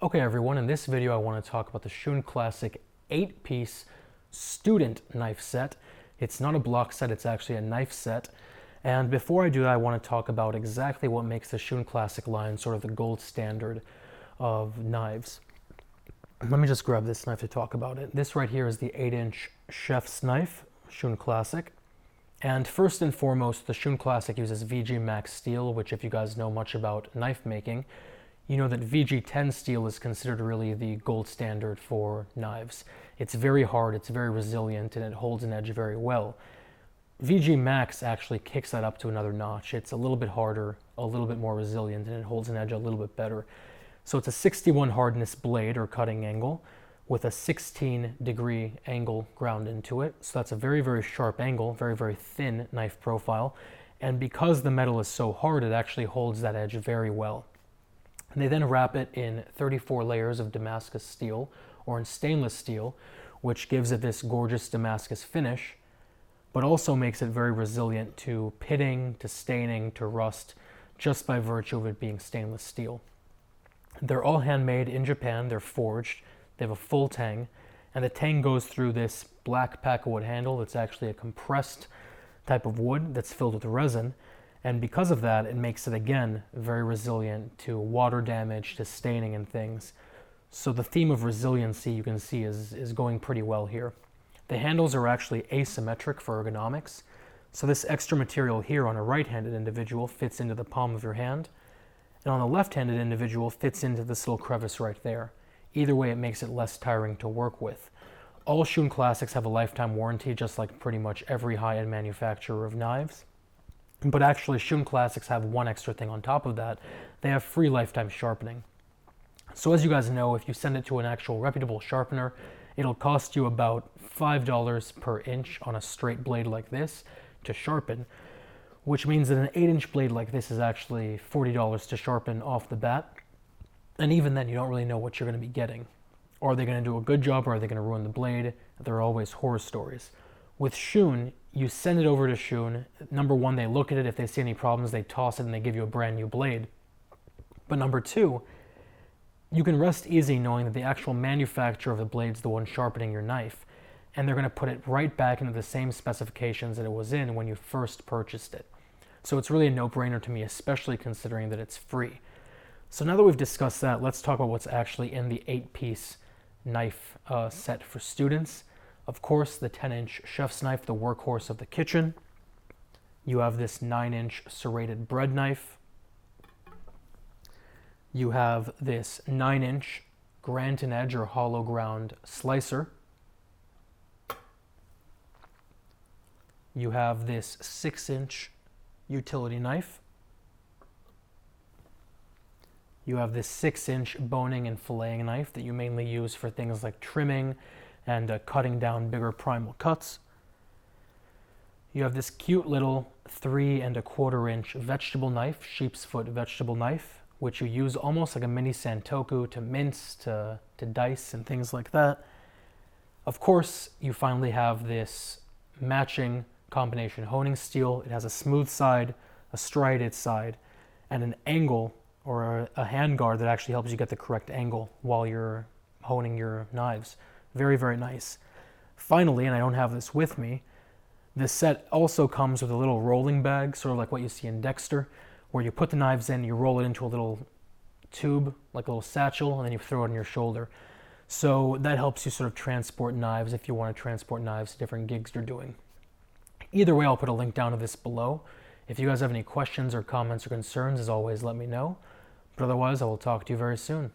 Okay everyone, in this video I want to talk about the Shun Classic 8-piece student knife set. It's not a block set, it's actually a knife set. And before I do that, I want to talk about exactly what makes the Shun Classic line sort of the gold standard of knives. Let me just grab this knife to talk about it. This right here is the 8-inch chef's knife, Shun Classic. And first and foremost, the Shun Classic uses VG Max steel, which if you guys know much about knife making, you know that VG10 steel is considered really the gold standard for knives. It's very hard, it's very resilient, and it holds an edge very well. VG Max actually kicks that up to another notch. It's a little bit harder, a little bit more resilient, and it holds an edge a little bit better. So it's a 61 hardness blade or cutting angle with a 16-degree angle ground into it. So that's a very, very sharp angle, very, very thin knife profile. And because the metal is so hard, it actually holds that edge very well. And they then wrap it in 34 layers of Damascus steel or in stainless steel, which gives it this gorgeous Damascus finish, but also makes it very resilient to pitting, to staining, to rust, just by virtue of it being stainless steel. They're all handmade in Japan, they're forged, they have a full tang, and the tang goes through this black packwood handle that's actually a compressed type of wood that's filled with resin. And because of that, it makes it, again, very resilient to water damage, to staining and things. So the theme of resiliency, you can see, is going pretty well here. The handles are actually asymmetric for ergonomics. So this extra material here on a right-handed individual fits into the palm of your hand, and on a left-handed individual fits into this little crevice right there. Either way, it makes it less tiring to work with. All Shun Classics have a lifetime warranty, just like pretty much every high-end manufacturer of knives. But actually, Shun Classics have one extra thing on top of that. They have free lifetime sharpening. So as you guys know, if you send it to an actual reputable sharpener, it'll cost you about $5 per inch on a straight blade like this to sharpen, which means that an 8-inch blade like this is actually $40 to sharpen off the bat. And even then, you don't really know what you're going to be getting. Are they going to do a good job, or are they going to ruin the blade? There are always horror stories. With Shun, you send it over to Shun. Number one, they look at it. If they see any problems, they toss it and they give you a brand new blade. But number two, you can rest easy knowing that the actual manufacturer of the blade is the one sharpening your knife. And they're going to put it right back into the same specifications that it was in when you first purchased it. So it's really a no-brainer to me, especially considering that it's free. So now that we've discussed that, let's talk about what's actually in the 8-piece knife set for students. Of course, the 10-inch chef's knife, the workhorse of the kitchen. You have this 9-inch serrated bread knife. You have this 9-inch granite edge or hollow ground slicer. You have this 6-inch utility knife. You have this 6-inch boning and filleting knife that you mainly use for things like trimming and cutting down bigger primal cuts. You have this cute little 3 1/4-inch vegetable knife, sheep's foot vegetable knife, which you use almost like a mini santoku to mince, to dice and things like that. Of course, you finally have this matching combination honing steel. It has a smooth side, a striated side, and an angle or a hand guard that actually helps you get the correct angle while you're honing your knives. Very, very nice. Finally, and I don't have this with me, this set also comes with a little rolling bag, sort of like what you see in Dexter, where you put the knives in, you roll it into a little tube, like a little satchel, and then you throw it on your shoulder. So that helps you sort of transport knives if you want to transport knives to different gigs you're doing. Either way, I'll put a link down to this below. If you guys have any questions or comments or concerns, as always, let me know. But otherwise, I will talk to you very soon.